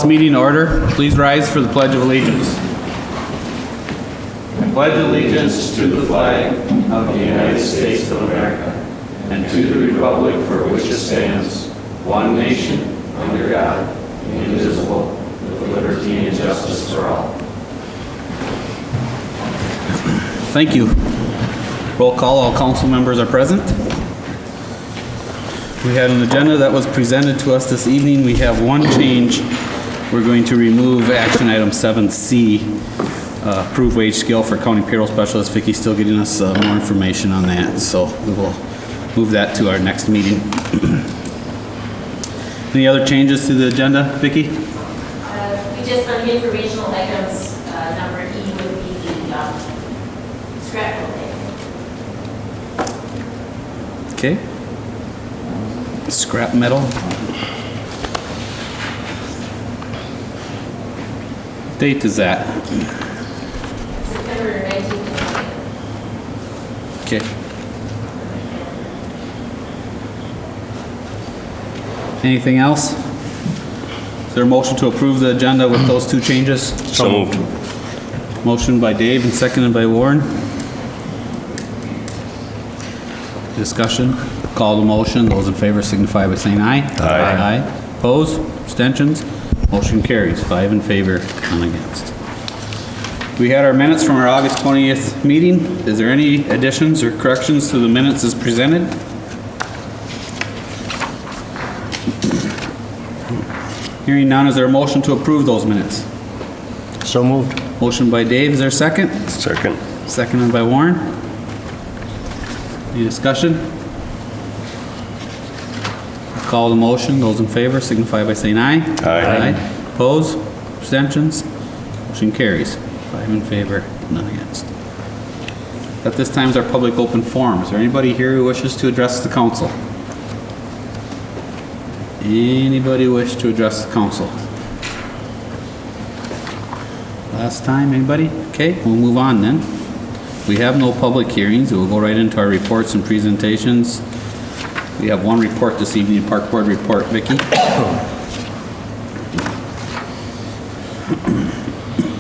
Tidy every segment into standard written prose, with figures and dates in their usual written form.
this meeting to order. Please rise for the Pledge of Allegiance. I pledge allegiance to the flag of the United States of America and to the republic for which it stands, one nation, under God, indivisible, with liberty and justice for all. Thank you. Roll call, all council members are present. We had an agenda that was presented to us this evening. We have one change. We're going to remove action item 7C, approved wage scale for county payroll specialist. Vicky's still getting us more information on that, so we will move that to our next meeting. Any other changes to the agenda, Vicky? We just, on the informational items, number E would be the scrap building. Okay. Scrap metal. Date is that? September 19th. Okay. Anything else? Is there a motion to approve the agenda with those two changes? So moved. Motion by Dave and seconded by Warren. Discussion. Call the motion. Those in favor signify by saying aye. Aye. Aye. Opposed? Abstentions? Motion carries. 5 in favor, none against. We had our minutes from our August 20th meeting. Is there any additions or corrections to the minutes as presented? Hearing none, is there a motion to approve those minutes? So moved. Motion by Dave, is there a second? Second. Seconded by Warren. Any discussion? Call the motion. Those in favor signify by saying aye. Aye. Aye. Opposed? Abstentions? Motion carries. 5 in favor, none against. At this time is our public open forum. Is there anybody here who wishes to address the council? Anybody wish to address the council? Last time, anybody? Okay, we'll move on then. We have no public hearings. We'll go right into our reports and presentations. We have one report this evening, Park Board report. Vicki?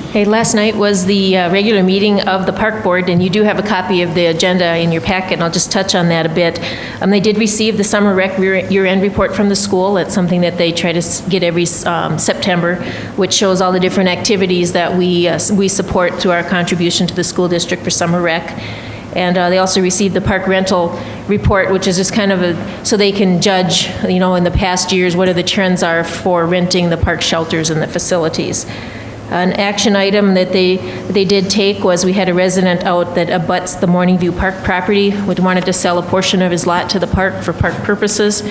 Okay, last night was the regular meeting of the Park Board, and you do have a copy of the agenda in your packet, and I'll just touch on that a bit. They did receive the summer rec year-end report from the school. That's something that they try to get every September, which shows all the different activities that we support through our contribution to the school district for summer rec. And they also received the park rental report, which is just kind of so they can judge, in the past years, what are the trends are for renting the park shelters and the facilities. An action item that they did take was we had a resident out that abuts the Morning View Park property, which wanted to sell a portion of his lot to the park for park purposes.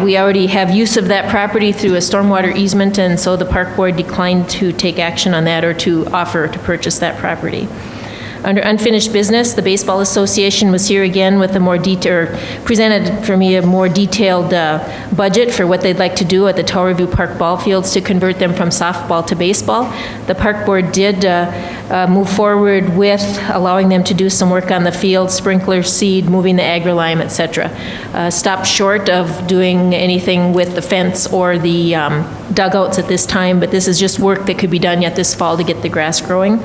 We already have use of that property through a stormwater easement, and so the Park Board declined to take action on that or to offer to purchase that property. Under unfinished business, the Baseball Association was here again with presented for me a more detailed budget for what they'd like to do at the Tower View Park ball fields to convert them from softball to baseball. The Park Board did move forward with allowing them to do some work on the field, sprinkler, seed, moving the agri-lime, etc. Stopped short of doing anything with the fence or the dugouts at this time, but this is just work that could be done yet this fall to get the grass growing.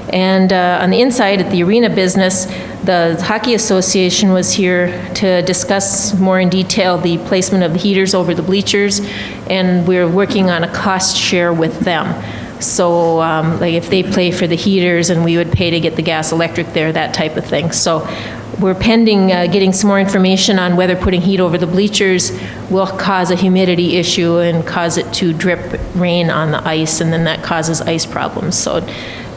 And on the inside, at the arena business, the Hockey Association was here to discuss more in detail the placement of the heaters over the bleachers, and we're working on a cost share with them. So like if they pay for the heaters and we would pay to get the gas electric there, that type of thing. So we're pending getting some more information on whether putting heat over the bleachers will cause a humidity issue and cause it to drip rain on the ice, and then that causes ice problems. So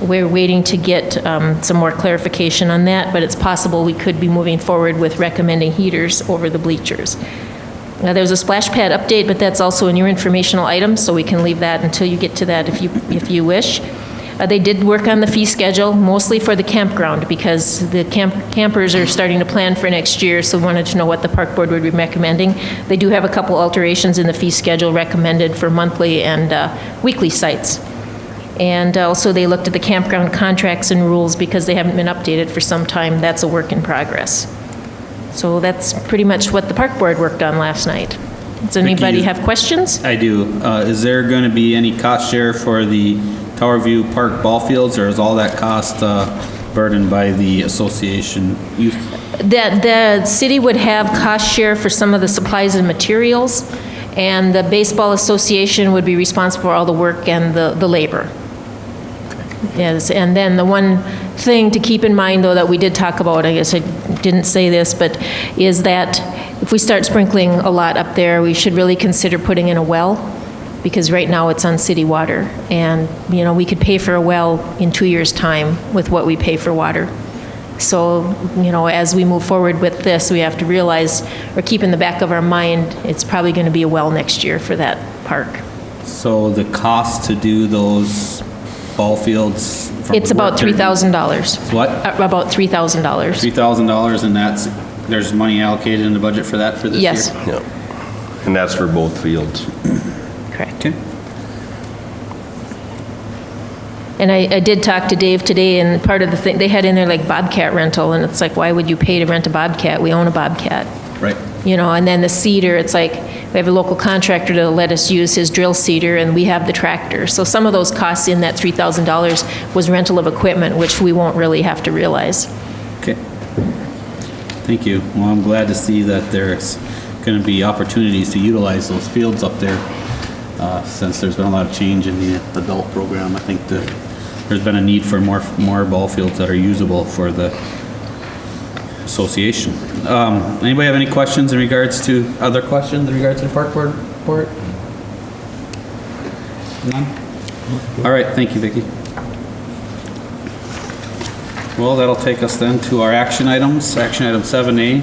we're waiting to get some more clarification on that, but it's possible we could be moving forward with recommending heaters over the bleachers. There's a splash pad update, but that's also in your informational items, so we can leave that until you get to that if you wish. They did work on the fee schedule, mostly for the campground, because the campers are starting to plan for next year, so we wanted to know what the Park Board would be recommending. They do have a couple alterations in the fee schedule recommended for monthly and weekly sites. And also they looked at the campground contracts and rules because they haven't been updated for some time. That's a work in progress. So that's pretty much what the Park Board worked on last night. Does anybody Vicky, have questions? I do. Is there going to be any cost share for the Tower View Park ball fields, or is all that cost burdened by the association youth? The city would have cost share for some of the supplies and materials, and the Baseball Association would be responsible for all the work and the labor. Yes, and then the one thing to keep in mind, though, that we did talk about, I guess I didn't say this, but is that if we start sprinkling a lot up there, we should really consider putting in a well, because right now it's on city water. And, you know, we could pay for a well in 2 years' time with what we pay for water. So, you know, as we move forward with this, we have to realize, or keep in the back of our mind, it's probably going to be a well next year for that park. So the cost to do those ball fields? It's about $3,000. What? About $3,000. $3,000, and there's money allocated in the budget for that for this year? Yes, Yeah. And that's for both fields. correct. Okay. And I did talk to Dave today, and part of the thing, they had in there like Bobcat rental, and it's like, why would you pay to rent a Bobcat? We own a Bobcat. Right. You know, and then the seeder, it's like, we have a local contractor to let us use his drill seeder, and we have the tractor. So some of those costs in that $3,000 was rental of equipment, which we won't really have to realize. Okay. Thank you. Well, I'm glad to see that there's going to be opportunities to utilize those fields up there. Since there's been a lot of change in the adult program, I think there's been a need for more ball fields that are usable for the association. Anybody have any questions in regards to, other questions in regards to the park board report? None? All right, thank you, Vicki. Well, that'll take us then to our action items. Action item 7A,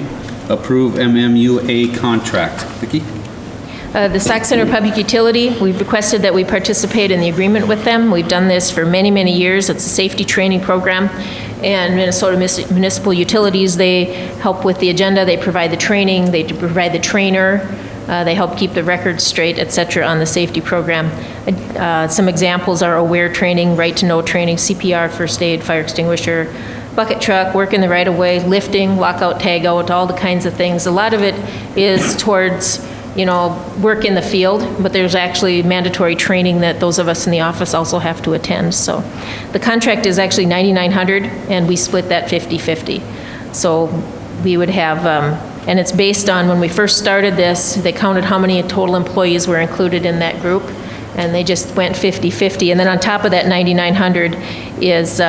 approve MMUA contract. Vicki? The Sauk Center Public Utility, we've requested that we participate in the agreement with them. We've done this for many, many years. It's a safety training program. And Minnesota Municipal Utilities, they help with the agenda, they provide the training, they provide the trainer, they help keep the records straight, et cetera, on the safety program. Some examples are aware training, right to know training, CPR, first aid, fire extinguisher, bucket truck, work in the right of way, lifting, lockout, tag out, all the kinds of things. A lot of it is towards, you know, work in the field, but there's actually mandatory training that those of us in the office also have to attend. So the contract is actually $9,900, and we split that 50-50. So we would have, and it's based on when we first started this, they counted how many total employees were included in that group, and they just went 50-50. And then on top of that $9,900 is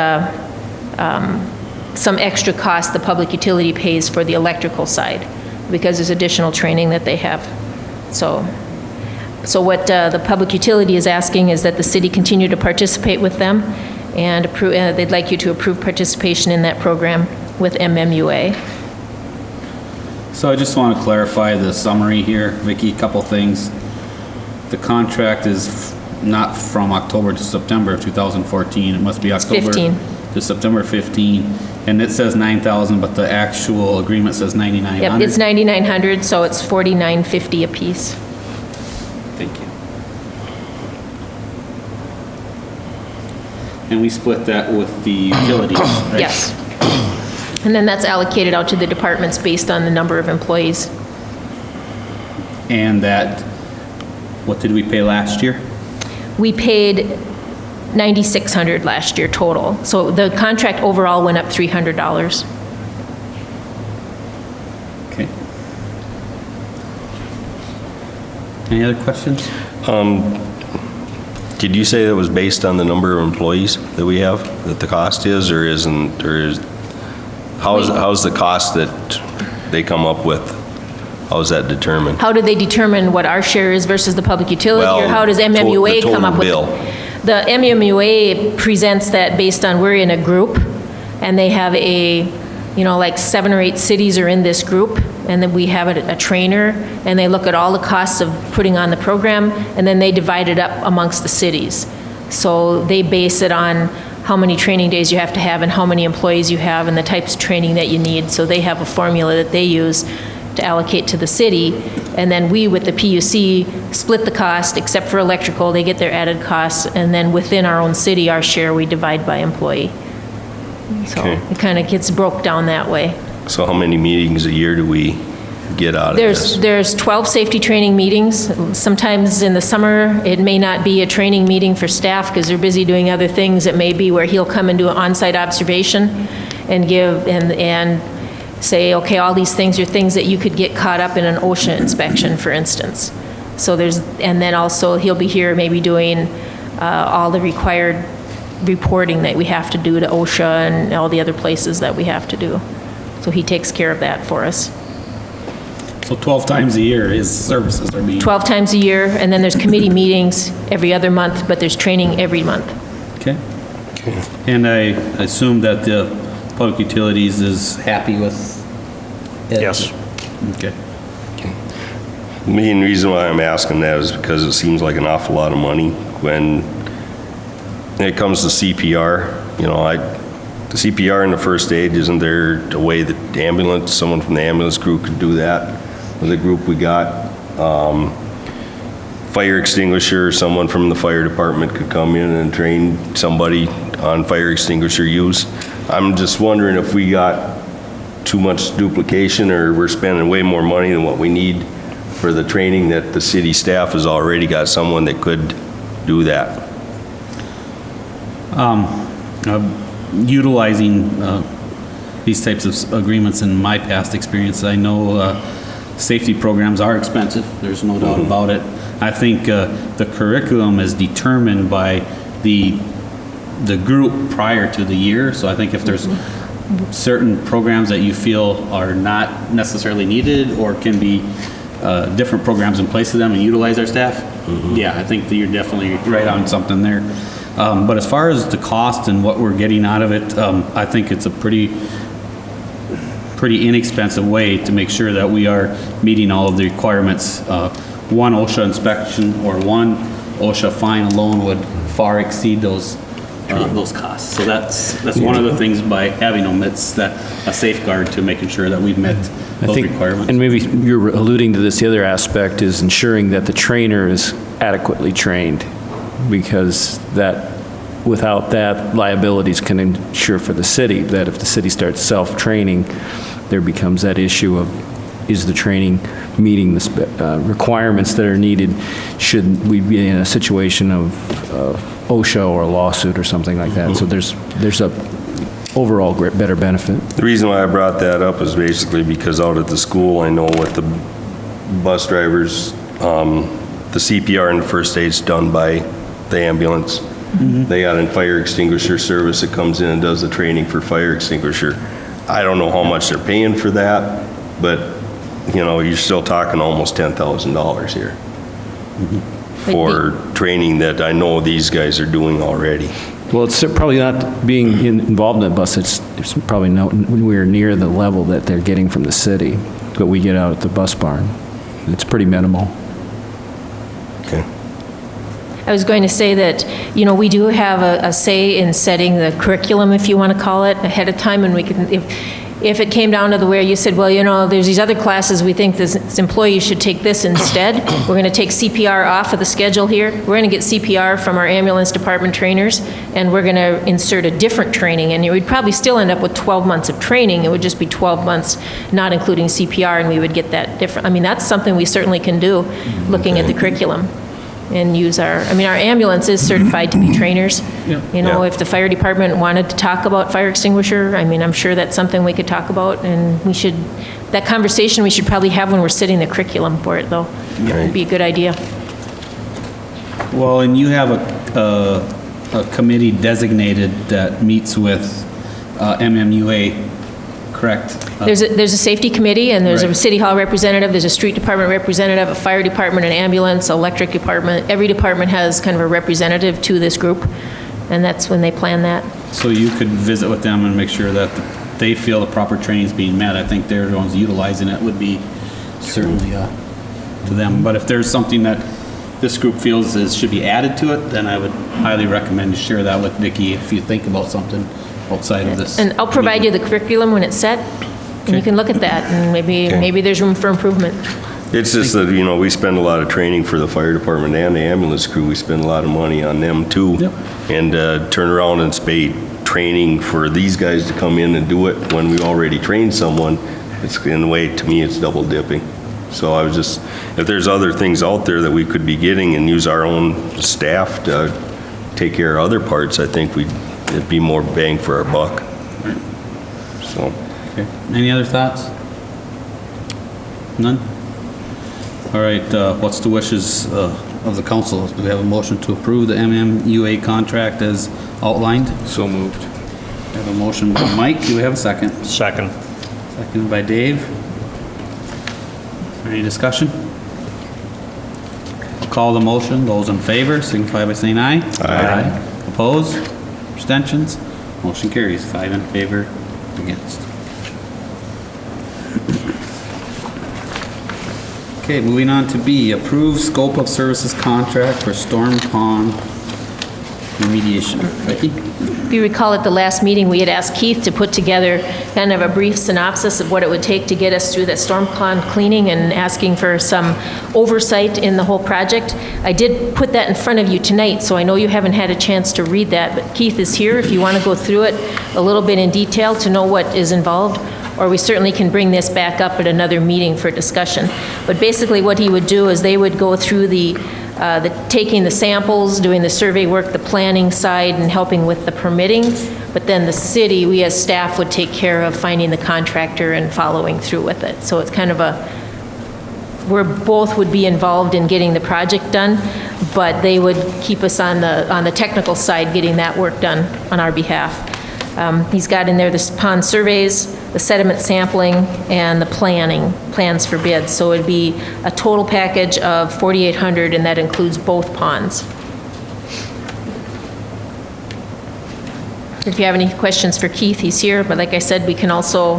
some extra cost the public utility pays for the electrical side, because there's additional training that they have. So what the public utility is asking is that the city continue to participate with them, and approve, they'd like you to approve participation in that program with MMUA. So I just want to clarify the summary here, Vicki, a couple things. The contract is not from October to September of 2014. It must be October 15. to September 15. And it says 9,000, but the actual agreement says 9,900. Yep, it's $9,900, so it's $4,950 apiece. Thank you. And we split that with the utilities, right? Yes. And then that's allocated out to the departments based on the number of employees. And that, what did we pay last year? We paid $9,600 last year total. So the contract overall went up $300. Okay. Any other questions? Did you say that was based on the number of employees that we have, that the cost is, or isn't, how's the cost that they come up with? How is that determined? How do they determine what our share is versus the public utility, or how does the MMUA come up with? total bill. The MMUA presents that based on, we're in a group, and they have a, you know, like 7 or 8 cities are in this group, and then we have a trainer, and they look at all the costs of putting on the program, and then they divide it up amongst the cities. So they base it on how many training days you have to have and how many employees you have and the types of training that you need. So they have a formula that they use to allocate to the city, and then we, with the PUC, split the cost, except for electrical, they get their added costs, and then within our own city, our share, we divide by employee. So Okay. it kind of gets broke down that way. So how many meetings a year do we get out of this? There's 12 safety training meetings. Sometimes in the summer, it may not be a training meeting for staff because they're busy doing other things. It may be where he'll come and do an on-site observation and give, and say, okay, all these things are things that you could get caught up in an OSHA inspection, for instance. So and then also he'll be here maybe doing all the required reporting that we have to do to OSHA and all the other places that we have to do. So he takes care of that for us. So 12 times a year his services are being... 12 times a year, and then there's committee meetings every other month, but there's training every month. Okay. And I assume that the Public Utilities is happy with it? Yes. Okay. The main reason why I'm asking that is because it seems like an awful lot of money when it comes to CPR. You know, the CPR in the first aid, isn't there a way that someone from the ambulance crew could do that? With the group we got, fire extinguisher, someone from the fire department could come in and train somebody on fire extinguisher use. I'm just wondering if we got too much duplication or we're spending way more money than what we need for the training that the city staff has already got someone that could do that. Utilizing these types of agreements in my past experience, I know safety programs are expensive. There's no doubt about it. I think the curriculum is determined by the group prior to the year. So I think if there's certain programs that you feel are not necessarily needed or can be different programs in place of them and utilize our staff, yeah, I think that you're definitely right on something there. But as far as the cost and what we're getting out of it, I think it's a pretty inexpensive way to make sure that we are meeting all of the requirements. One OSHA inspection or one OSHA fine alone would far exceed those costs. So that's one of the things by having them. It's a safeguard to making sure that we've met those requirements. And maybe you're alluding to this, the other aspect is ensuring that the trainer is adequately trained, because without that, liabilities can ensure for the city that if the city starts self-training, there becomes that issue of, is the training meeting the requirements that are needed? Should we be in a situation of OSHA or a lawsuit or something like that? So there's a overall better benefit. The reason why I brought that up is basically because out at the school, I know with the bus drivers, the CPR and the first aid's done by the ambulance. They got a fire extinguisher service that comes in and does the training for fire extinguisher. I don't know how much they're paying for that, but you know, you're still talking almost $10,000 here for training that I know these guys are doing already. Well, it's probably not being involved in the bus. It's probably nowhere near the level that they're getting from the city, but we get out at the bus barn. It's pretty minimal. Okay. I was going to say that, you know, we do have a say in setting the curriculum, if you want to call it, ahead of time, and we can, if it came down to the where you said, well, you know, there's these other classes, we think this employee should take this instead. We're going to take CPR off of the schedule here. We're going to get CPR from our ambulance department trainers, and we're going to insert a different training, and we'd probably still end up with 12 months of training. It would just be 12 months, not including CPR, and we would get that different. I mean, that's something we certainly can do, looking at the curriculum. And use our ambulance is certified to be trainers. You know, if the fire department wanted to talk about fire extinguisher, I mean, I'm sure that's something we could talk about, and that conversation we should probably have when we're setting the curriculum for it, though. It would be a good idea. Well, and you have a committee designated that meets with MMUA, correct? There's a safety committee, and there's a Right. city hall representative, there's a street department representative, a fire department, an ambulance, electric department. Every department has kind of a representative to this group, and that's when they plan that. So you could visit with them and make sure that they feel the proper training is being met. I think they're the ones utilizing it would be certainly to them. But if there's something that this group feels should be added to it, then I would highly recommend you share that with Vicki if you think about something outside of this. And I'll provide you the curriculum when it's set, and you can look at that, and maybe there's room for improvement. It's just that, you know, we spend a lot of training for the fire department and the ambulance crew. We spend a lot of money on them too. Yep. And turn around and spay training for these guys to come in and do it when we already trained someone, it's, in a way, to me, it's double dipping. So I was just, if there's other things out there that we could be getting and use our own staff to take care of other parts, I think it'd be more bang for our buck. So. Okay. Any other thoughts? None? All right, what's the wishes of the council? Do we have a motion to approve the MMUA contract as outlined? So moved. We have a motion by Mike. Do we have a second? Second. Second by Dave. Any discussion? I'll call the motion. Those in favor signify by saying aye. Aye. Opposed? Abstentions? Motion carries. 5 in favor, against. Okay, moving on to B, approve scope of services contract for storm pond remediation. Becky? If you recall at the last meeting, we had asked Keith to put together kind of a brief synopsis of what it would take to get us through that storm pond cleaning and asking for some oversight in the whole project. I did put that in front of you tonight, so I know you haven't had a chance to read that, but Keith is here if you want to go through it a little bit in detail to know what is involved, or we certainly can bring this back up at another meeting for discussion. But basically what he would do is they would go through taking the samples, doing the survey work, the planning side, and helping with the permitting. But then the city, we as staff would take care of finding the contractor and following through with it. So it's kind of where both would be involved in getting the project done, but they would keep us on the technical side, getting that work done on our behalf. He's got in there the pond surveys, the sediment sampling, and the plans for bids. So it'd be a total package of $4,800, and that includes both ponds. If you have any questions for Keith, he's here, but like I said, we can also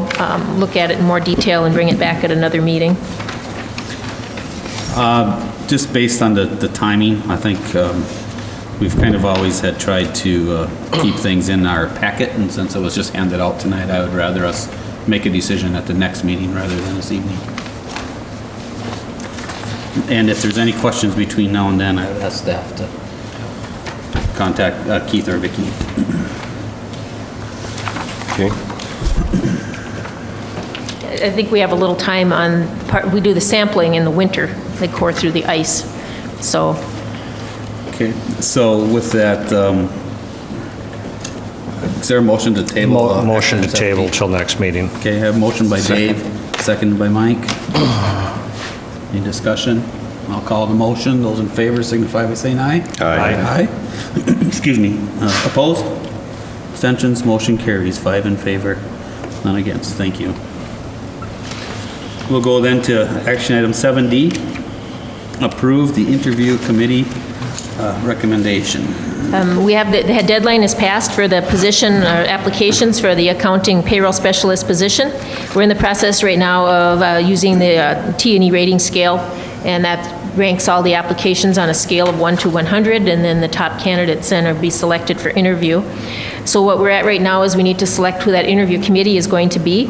look at it in more detail and bring it back at another meeting. Just based on the timing, I think we've kind of always had tried to keep things in our packet, and since it was just handed out tonight, I would rather us make a decision at the next meeting rather than this evening. And if there's any questions between now and then, I would ask staff to contact Keith or Vicki. Okay. I think we have a little time on we do the sampling in the winter. They core through the ice. So. Okay, so with that, is there a motion to table? Motion to table till next meeting. Okay, I have a motion by Dave, seconded by Mike. Any discussion? I'll call the motion. Those in favor signify by saying aye. Aye. Aye. Excuse me. Opposed? Abstentions? Motion carries. 5 in favor, none against. Thank you. We'll go then to action item 7D. Approve the interview committee recommendation. The deadline is passed for the position applications for the accounting payroll specialist position. We're in the process right now of using the T&E rating scale, and that ranks all the applications on a scale of 1 to 100, and then the top candidates then are be selected for interview. So what we're at right now is we need to select who that interview committee is going to be.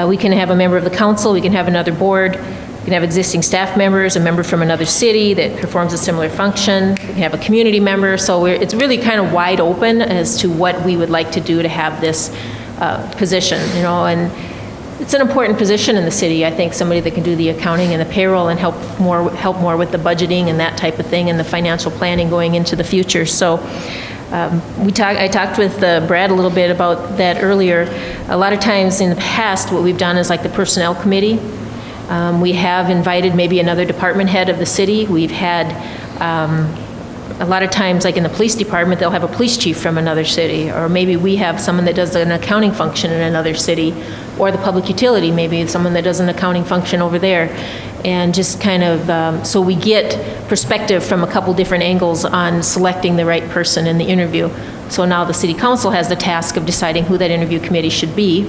We can have a member of the council, we can have another board, we can have existing staff members, a member from another city that performs a similar function. We can have a community member. So it's really kind of wide open as to what we would like to do to have this position, and it's an important position in the city. I think somebody that can do the accounting and the payroll and help more with the budgeting and that type of thing and the financial planning going into the future. So I talked with Brad a little bit about that earlier. A lot of times in the past, what we've done is like the personnel committee. We have invited maybe another department head of the city. We've had a lot of times, like in the police department, they'll have a police chief from another city, or maybe we have someone that does an accounting function in another city, or the public utility, maybe someone that does an accounting function over there. And just kind of, so we get perspective from a couple different angles on selecting the right person in the interview. So now the city council has the task of deciding who that interview committee should be,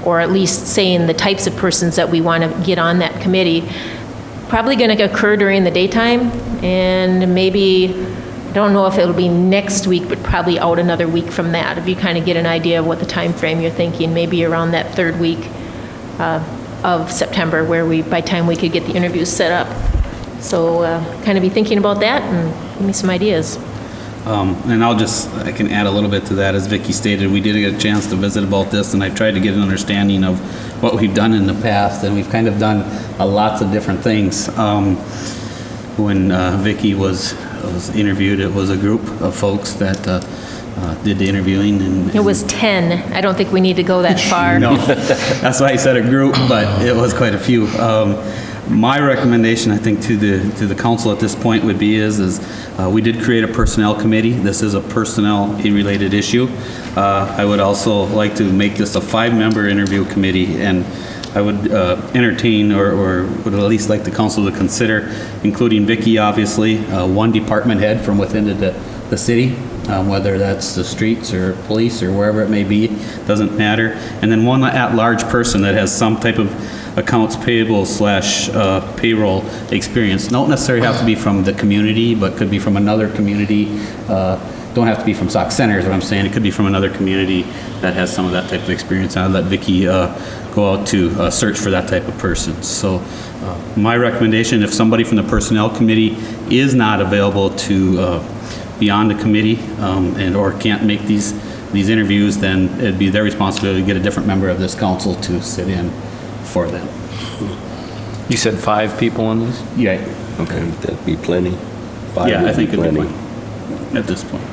or at least saying the types of persons that we want to get on that committee. Probably going to occur during the daytime, and maybe, I don't know if it'll be next week, but probably out another week from that. If you kind of get an idea of what the time frame you're thinking, maybe around that third week of September, where by time we could get the interviews set up. So kind of be thinking about that and give me some ideas. And I can add a little bit to that. As Vicki stated, we did get a chance to visit about this, and I tried to get an understanding of what we've done in the past, and we've kind of done lots of different things. When Vicki was interviewed, it was a group of folks that did the interviewing. And It was 10. I don't think we need to go that far. No, that's why I said a group, but it was quite a few. My recommendation, I think, to the council at this point would be is we did create a personnel committee. This is a personnel-related issue. I would also like to make this a 5-member interview committee, and I would entertain or would at least like the council to consider including Vicki, obviously, one department head from within the city, whether that's the streets or police or wherever it may be, doesn't matter. And then one at-large person that has some type of accounts payable / payroll experience. Don't necessarily have to be from the community, but could be from another community. Don't have to be from Sauk Center is what I'm saying. It could be from another community that has some of that type of experience. I'll let Vicki go out to search for that type of person. So my recommendation, if somebody from the personnel committee is not available to be on the committee or can't make these interviews, then it'd be their responsibility to get a different member of this council to sit in for them. You said 5 people on this? Yeah. Okay, that'd be plenty. 5 Yeah, I would think it'd be plenty. plenty at this point.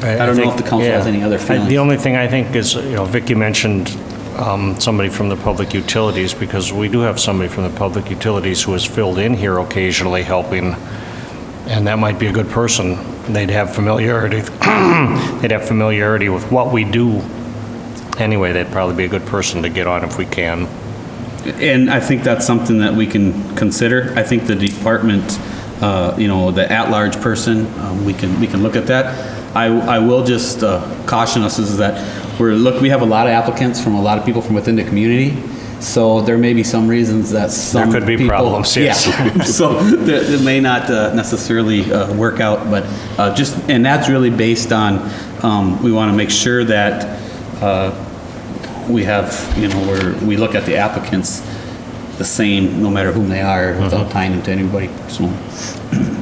I don't know if the council has any other feelings. The only thing I think is, Vicki mentioned somebody from the public utilities, because we do have somebody from the public utilities who has filled in here occasionally helping, and that might be a good person. They'd have familiarity. They'd have familiarity with what we do. Anyway, they'd probably be a good person to get on if we can. And I think that's something that we can consider. I think the department, the at-large person, we can look at that. I will just caution us is that we have a lot of applicants from a lot of people from within the community. So there may be some reasons that some There could be people, problems, yes. Yeah. So it may not necessarily work out, but and that's really based on, we want to make sure that we have, we look at the applicants the same, no matter whom they are, without tying them to anybody personally.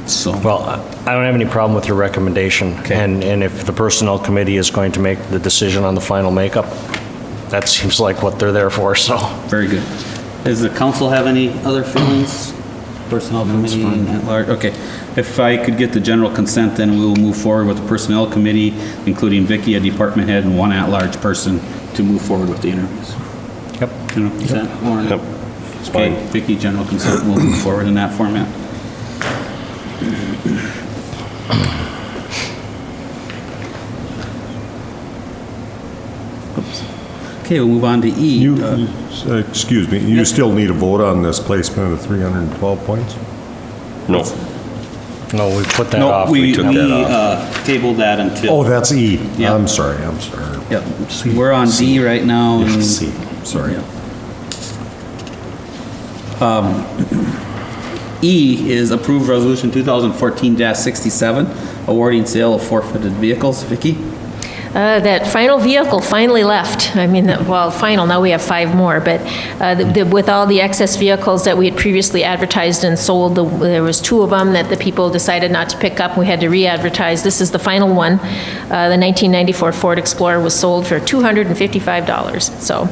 So. Well, I don't have any problem with your recommendation. Okay. And if the personnel committee is going to make the decision on the final makeup, that seems like what they're there for, so. Very good. Does the council have any other feelings? Personnel committee at large? Okay. If I could get the general consent, then we will move forward with the personnel committee, including Vicki, a department head, and one at-large person to move forward with the interviews. Yep. General consent, Warren? Yep. It's fine. Vicki, general consent, we'll move forward in that format. Oops. Okay, we'll move on to E. Excuse me, you still need a vote on this placement of 312 points? No, No, we put that No, off. we took that tabled that until. Oh, that's E. Yeah. I'm sorry. Yep, we're on D right now. and- C, sorry. E is approved resolution 2014-67, awarding sale of forfeited vehicles. Vicki? That final vehicle finally left. I mean, final, now we have 5 more, but with all the excess vehicles that we had previously advertised and sold, there was 2 of them that the people decided not to pick up. We had to re-advertise. This is the final one. The 1994 Ford Explorer was sold for $255. So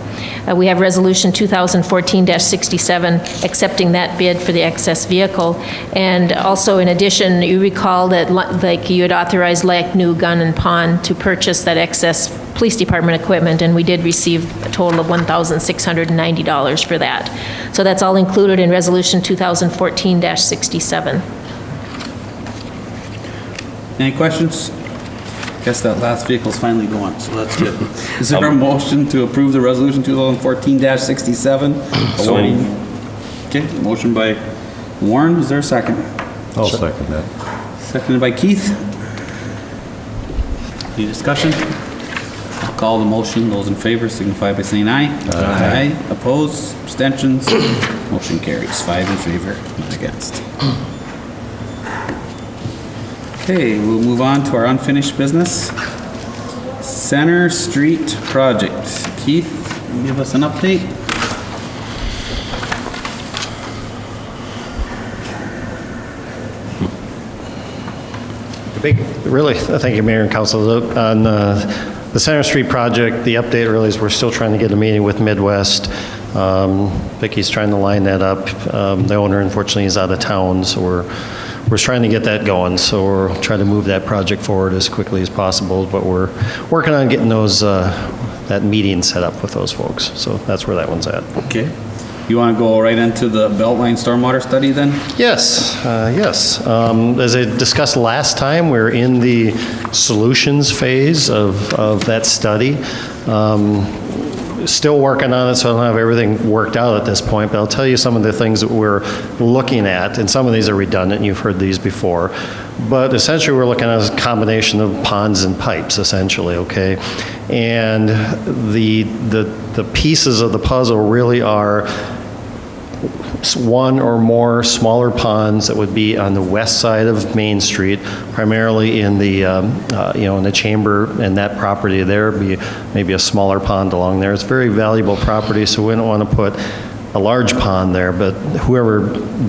we have resolution 2014-67 accepting that bid for the excess vehicle. And also, in addition, you recall that like you had authorized New Gun and Pawn to purchase that excess police department equipment, and we did receive a total of $1,690 for that. So that's all included in resolution 2014-67. Any questions? Guess that last vehicle's finally gone, so that's good. Is there a motion to approve the resolution 2014-67? Awarding- Okay, motion by Warren, is there a second? I'll second that. Seconded by Keith. Any discussion? I'll call the motion. Those in favor signify by saying aye. Aye. Opposed? Abstentions? Motion carries. 5 in favor, none against. Okay, we'll move on to our unfinished business. Center Street Project. Keith, give us an update? Really, thank you, Mayor and Council. On the Center Street project, the update really is we're still trying to get a meeting with Midwest. Vicky's trying to line that up. The owner, unfortunately, is out of town, so we're trying to get that going. So we're trying to move that project forward as quickly as possible, but we're working on getting those that meeting set up with those folks. So that's where that one's at. Okay. You want to go right into the Beltline stormwater study then? Yes, yes. As I discussed last time, we're in the solutions phase of that study. Still working on it, so I don't have everything worked out at this point, but I'll tell you some of the things that we're looking at, and some of these are redundant, you've heard these before, but essentially we're looking at a combination of ponds and pipes, essentially, okay? And the pieces of the puzzle really are one or more smaller ponds that would be on the west side of Main Street, primarily in the, in the chamber and that property there, be maybe a smaller pond along there. It's very valuable property, so we don't want to put a large pond there, but whoever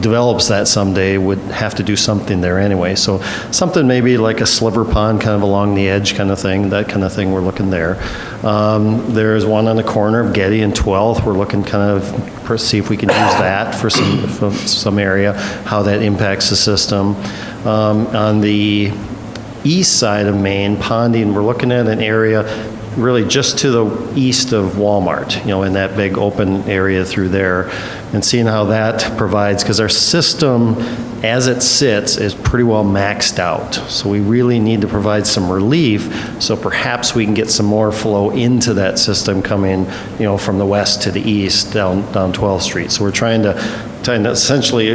develops that someday would have to do something there anyway. So something maybe like a sliver pond kind of along the edge kind of thing, that kind of thing, we're looking there. There's one on the corner of Getty and 12th. We're looking kind of see if we can use that for some area, how that impacts the system. On the east side of Main, ponding, we're looking at an area really just to the east of Walmart, in that big open area through there, and seeing how that provides, because our system, as it sits, is pretty well maxed out. So we really need to provide some relief, so perhaps we can get some more flow into that system coming, from the west to the east down 12th Street. So we're trying to essentially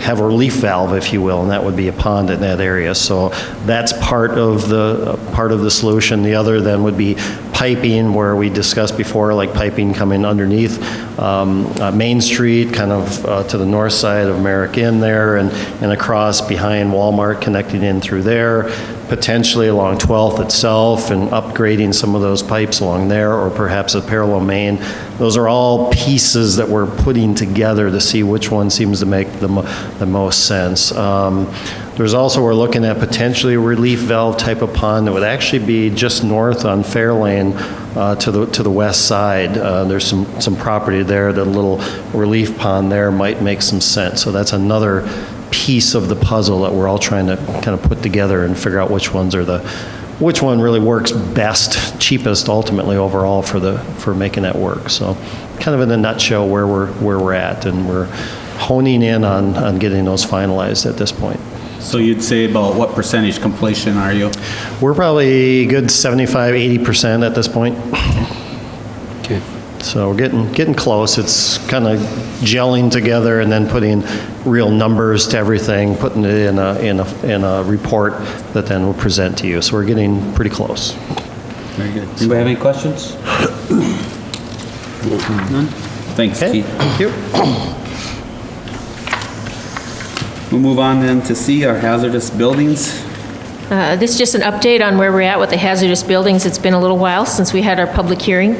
have a relief valve, if you will, and that would be a pond in that area. So that's part of the solution. The other then would be piping, where we discussed before, like piping coming underneath Main Street, kind of to the north side of Merrick Inn there, and across behind Walmart, connecting in through there, potentially along 12th itself, and upgrading some of those pipes along there, or perhaps a parallel main. Those are all pieces that we're putting together to see which one seems to make the most sense. There's also, we're looking at potentially a relief valve type of pond that would actually be just north on Fairlane to the west side. There's some property there, that little relief pond there might make some sense. So that's another piece of the puzzle that we're all trying to kind of put together and figure out which one really works best, cheapest ultimately overall for making that work. So kind of in a nutshell where we're at, and we're honing in on getting those finalized at this point. So you'd say about what percentage completion are you? We're probably good 75-80% at this point. Okay. So we're getting close. It's kind of gelling together and then putting real numbers to everything, putting it in a report that then we'll present to you. So we're getting pretty close. Very good. Anybody have any questions? None? Thanks, Okay. Keith. Thank you. We'll move on then to C, our hazardous buildings. This is just an update on where we're at with the hazardous buildings. It's been a little while since we had our public hearing.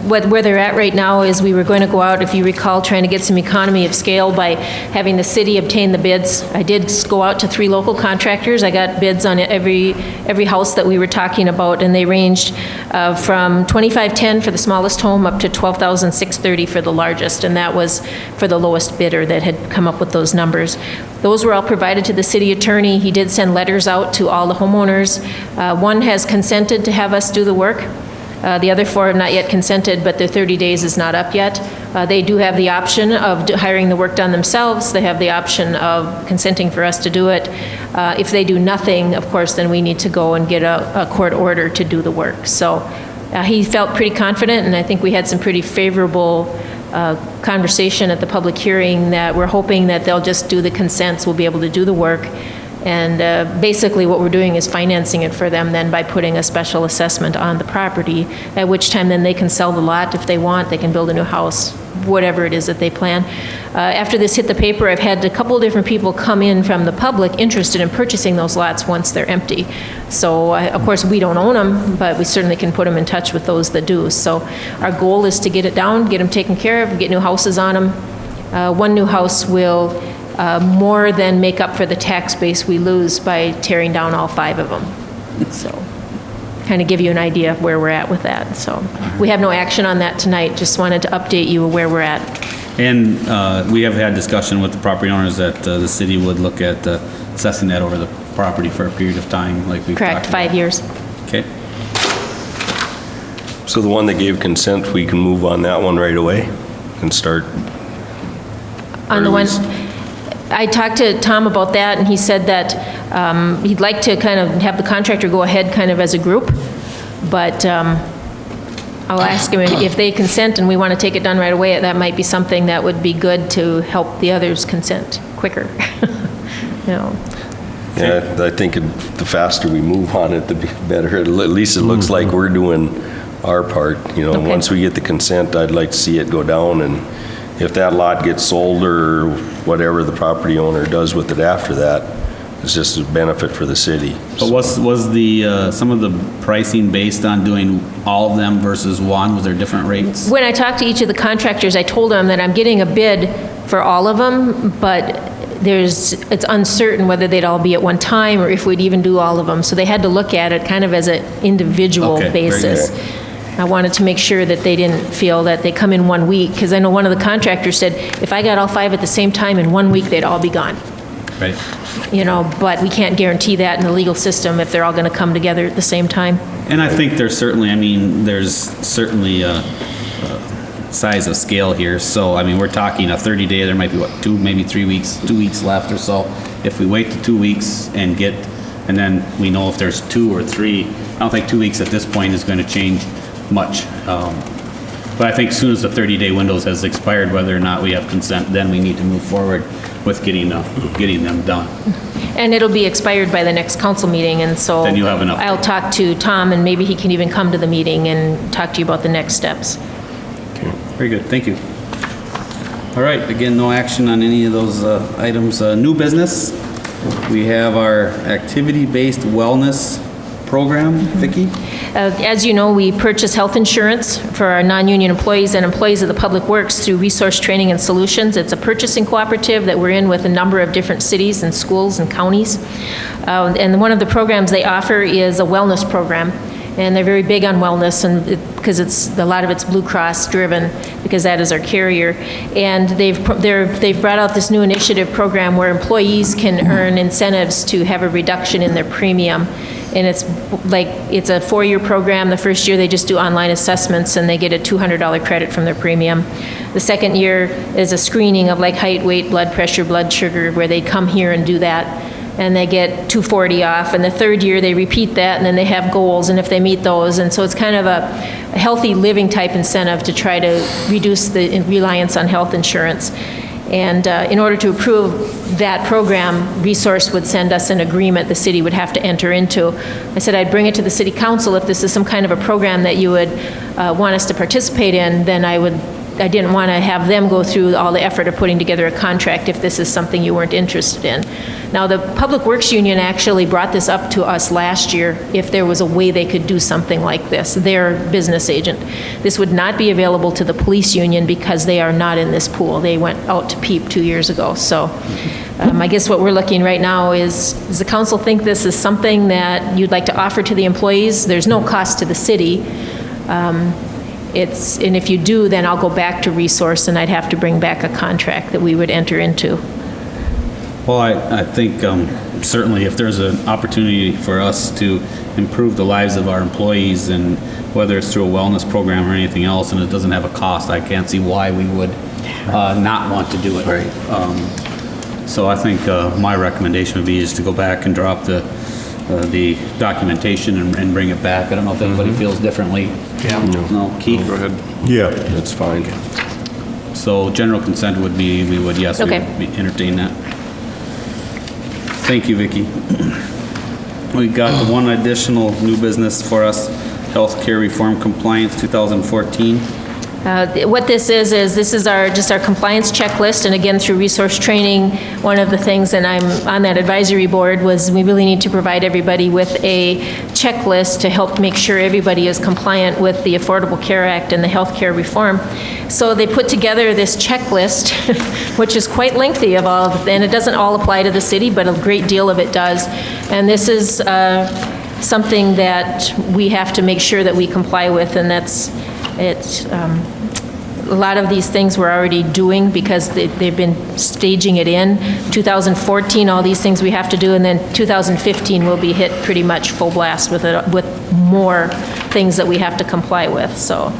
Where they're at right now is we were going to go out, if you recall, trying to get some economy of scale by having the city obtain the bids. I did go out to 3 local contractors. I got bids on every house that we were talking about, and they ranged from $2,510 for the smallest home up to $12,630 for the largest, and that was for the lowest bidder that had come up with those numbers. Those were all provided to the city attorney. He did send letters out to all the homeowners. One has consented to have us do the work. The other 4 have not yet consented, but their 30 days is not up yet. They do have the option of hiring the work done themselves. They have the option of consenting for us to do it. If they do nothing, of course, then we need to go and get a court order to do the work. So he felt pretty confident, and I think we had some pretty favorable conversation at the public hearing that we're hoping that they'll just do the consents, we'll be able to do the work. And basically what we're doing is financing it for them then by putting a special assessment on the property, at which time then they can sell the lot if they want, they can build a new house, whatever it is that they plan. After this hit the paper, I've had a couple of different people come in from the public interested in purchasing those lots once they're empty. So of course we don't own them, but we certainly can put them in touch with those that do. So our goal is to get it down, get them taken care of, get new houses on them. One new house will more than make up for the tax base we lose by tearing down all 5 of them. So, kind of give you an idea of where we're at with that. So, we have no action on that tonight, just wanted to update you where we're at. And we have had discussion with the property owners that the city would look at assessing that over the property for a period of time, like we've Correct, talked 5 years. about. Okay. So the one that gave consent, we can move on that one right away and start? On the Or one, at least- I talked to Tom about that, and he said that he'd like to kind of have the contractor go ahead kind of as a group, but I'll ask him if they consent and we want to take it done right away, that might be something that would be good to help the others consent quicker. You know. Yeah, I think the faster we move on it, the better. At least it looks like we're doing our part, you know. Okay. Once we get the consent, I'd like to see it go down, and if that lot gets sold or whatever the property owner does with it after that, it's just a benefit for the city. But was the, some of the pricing based on doing all of them versus one? Was there different rates? When I talked to each of the contractors, I told them that I'm getting a bid for all of them, but it's uncertain whether they'd all be at one time or if we'd even do all of them. So they had to look at it kind of as an individual Okay, very basis. good. I wanted to make sure that they didn't feel that they come in 1 week, because I know one of the contractors said, if I got all 5 at the same time in 1 week, they'd all be gone. Right. You know, but we can't guarantee that in the legal system if they're all going to come together at the same time. And I think there's certainly, I mean, there's certainly a size of scale here. So, I mean, we're talking a 30-day, there might be, what, 2, maybe 3 weeks, 2 weeks left or so. If we wait the 2 weeks and then we know if there's 2 or 3, I don't think 2 weeks at this point is going to change much. But I think as soon as the 30-day window has expired, whether or not we have consent, then we need to move forward with getting them done. And it'll be expired by the next council meeting, and so Then you have an update. I'll talk to Tom, and maybe he can even come to the meeting and talk to you about the next steps. Very good, thank you. All right, again, no action on any of those items. New business, we have our activity-based wellness program. Vicki? As you know, we purchase health insurance for our non-union employees and employees of the Public Works through Resource Training and Solutions. It's a purchasing cooperative that we're in with a number of different cities and schools and counties. And one of the programs they offer is a wellness program. And they're very big on wellness, and because a lot of it's Blue Cross driven, because that is our carrier. And they've brought out this new initiative program where employees can earn incentives to have a reduction in their premium. And it's a 4-year program. The first year they just do online assessments and they get a $200 credit from their premium. The second year is a screening of like height, weight, blood pressure, blood sugar, where they come here and do that, and they get $240 off. And the third year, they repeat that, and then they have goals, and if they meet those. And so it's kind of a healthy living type incentive to try to reduce the reliance on health insurance. And in order to approve that program, Resource would send us an agreement the city would have to enter into. I said I'd bring it to the city council if this is some kind of a program that you would want us to participate in. Then I didn't want to have them go through all the effort of putting together a contract if this is something you weren't interested in. Now, the Public Works Union actually brought this up to us last year if there was a way they could do something like this, their business agent. This would not be available to the police union because they are not in this pool. They went out to PEEP 2 years ago. So I guess what we're looking right now is, does the council think this is something that you'd like to offer to the employees? There's no cost to the city. And if you do, then I'll go back to Resource and I'd have to bring back a contract that we would enter into. Well, I think certainly if there's an opportunity for us to improve the lives of our employees, and whether it's through a wellness program or anything else, and it doesn't have a cost, I can't see why we would not want to do it. Right. So I think my recommendation would be is to go back and drop the documentation and bring it back. I don't know if anybody feels differently. Yeah. No, Keith? Go ahead. Yeah. That's fine. So general consent would be, we would Okay. entertain that. Thank you, Vicki. We got one additional new business for us, healthcare reform compliance 2014. What this is this is just our compliance checklist, and again, through resource training, one of the things, and I'm on that advisory board, was we really need to provide everybody with a checklist to help make sure everybody is compliant with the Affordable Care Act and the health care reform. So they put together this checklist, which is quite lengthy and it doesn't all apply to the city, but a great deal of it does. And this is something that we have to make sure that we comply with, and a lot of these things we're already doing because they've been staging it in. 2014, all these things we have to do, and then 2015 will be hit pretty much full blast with more things that we have to comply with. So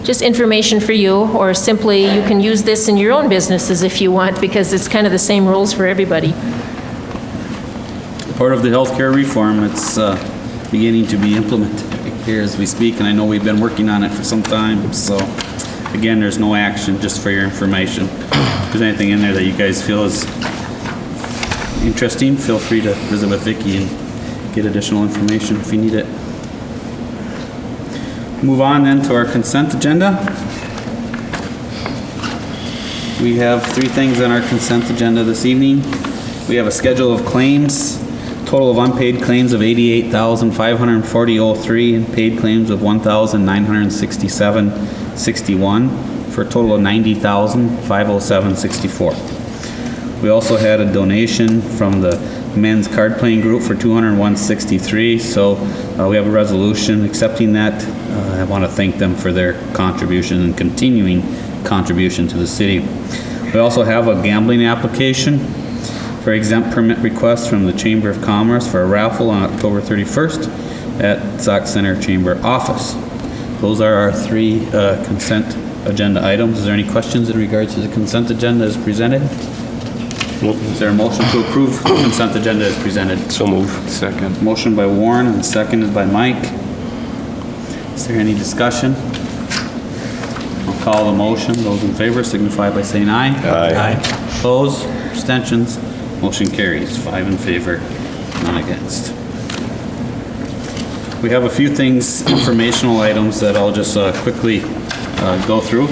just information for you, or simply you can use this in your own businesses if you want, because it's kind of the same rules for everybody. Part of the healthcare reform, it's beginning to be implemented here as we speak, and I know we've been working on it for some time, so again, there's no action, just for your information. If there's anything in there that you guys feel is interesting, feel free to visit with Vicki and get additional information if you need it. Move on then to our consent agenda. We have 3 things on our consent agenda this evening. We have a schedule of claims, total of unpaid claims of $88,540.03 and paid claims of $1,967.61 for a total of $90,507.64. We also had a donation from the men's card playing group for $201.63, so we have a resolution accepting that. I want to thank them for their contribution and continuing contribution to the city. We also have a gambling application for exempt permit request from the Chamber of Commerce for a raffle on October 31st at Sauk Center Chamber office. Those are our 3 consent agenda items. Is there any questions in regards to the consent agenda as presented? Nope. Is there a motion to approve the consent agenda as presented? So moved. Second. Motion by Warren and seconded by Mike. Is there any discussion? I'll call the motion. Those in favor signify by saying aye. Aye. Opposed? Abstentions? Motion carries. 5 in favor, none against. We have a few things, informational items that I'll just quickly go through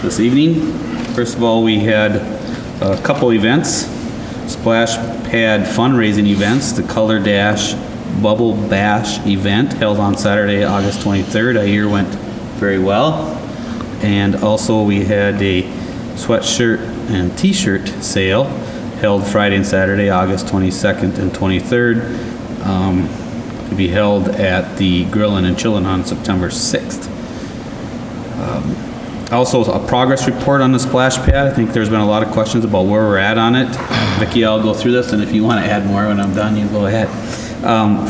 this evening. First of all, we had a couple events, splash pad fundraising events, the Color Dash Bubble Bash event held on Saturday, August 23rd. I hear went very well. And also we had a sweatshirt and t-shirt sale held Friday and Saturday, August 22nd and 23rd, to be held at the Grillin' and Chillin' on September 6th. Also, a progress report on the splash pad. I think there's been a lot of questions about where we're at on it. Vicki, I'll go through this, and if you want to add more when I'm done, you go ahead.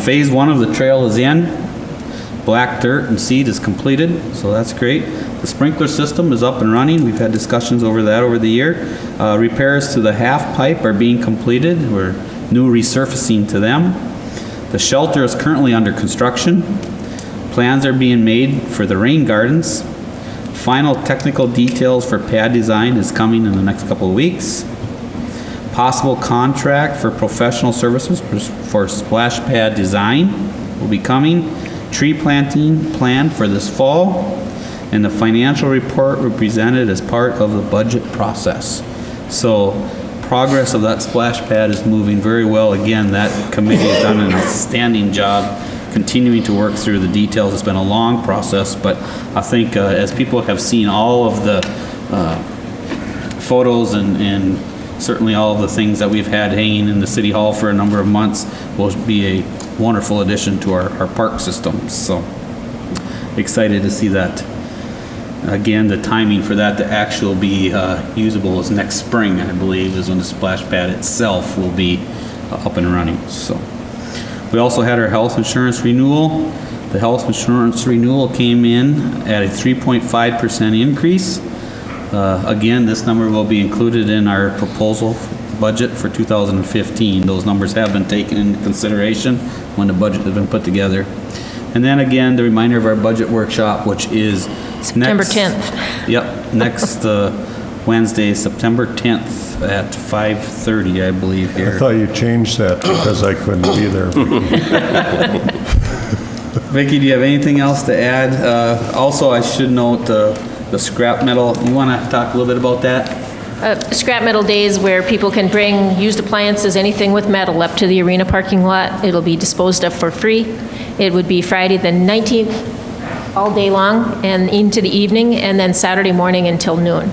Phase 1 of the trail is in. Black dirt and seed is completed, so that's great. The sprinkler system is up and running. We've had discussions over that over the year. Repairs to the half pipe are being completed. We're new resurfacing to them. The shelter is currently under construction. Plans are being made for the rain gardens. Final technical details for pad design is coming in the next couple of weeks. Possible contract for professional services for splash pad design will be coming. Tree planting planned for this fall. And the financial report will be presented as part of the budget process. So progress of that splash pad is moving very well. Again, that committee has done an outstanding job continuing to work through the details. It's been a long process, but I think as people have seen all of the photos and certainly all of the things that we've had hanging in the city hall for a number of months will be a wonderful addition to our park systems. So excited to see that. Again, the timing for that to actually be usable is next spring, I believe, is when the splash pad itself will be up and running. So we also had our health insurance renewal. The health insurance renewal came in at a 3.5% increase. Again, this number will be included in our proposal budget for 2015. Those numbers have been taken into consideration when the budget has been put together. And then again, the reminder of our budget workshop, which is September 10th. Yep, next Wednesday, September 10th at 5:30, I believe, here. I thought you changed that because I couldn't be there. Vicki, do you have anything else to add? Also, I should note the scrap metal. You want to talk a little bit about that? Scrap metal days where people can bring used appliances, anything with metal, up to the arena parking lot. It'll be disposed of for free. It would be Friday the 19th, all day long and into the evening, and then Saturday morning until noon.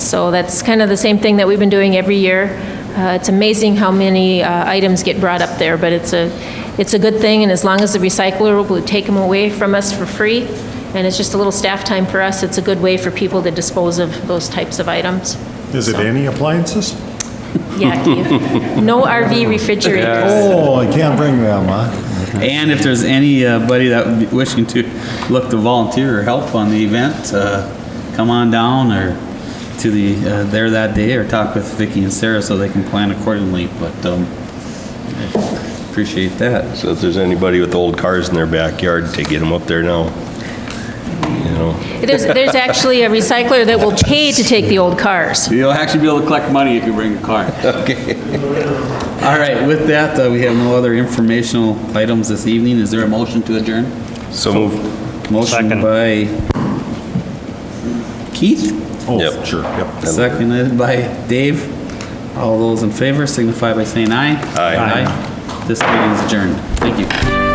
So that's kind of the same thing that we've been doing every year. It's amazing how many items get brought up there, but it's a good thing, and as long as the recycler will take them away from us for free, and it's just a little staff time for us, it's a good way for people to dispose of those types of items. Is it any appliances? Yeah, Keith. No RV refrigerator. Oh, I can't bring them, huh? And if there's anybody that would be wishing to look to volunteer or help on the event, come on down or to the there that day, or talk with Vicki and Sarah so they can plan accordingly. But I appreciate that. So if there's anybody with old cars in their backyard, to get them up there now. You know, There's actually a recycler that will pay to take the old cars. You'll actually be able to collect money if you bring a car. okay. All right, with that, we have no other informational items this evening. Is there a motion to adjourn? So move. Motion Second. by Keith, Oh, Yep. sure, yep. seconded by Dave. All those in favor signify by saying aye. Aye. Aye. This meeting is adjourned. Thank you.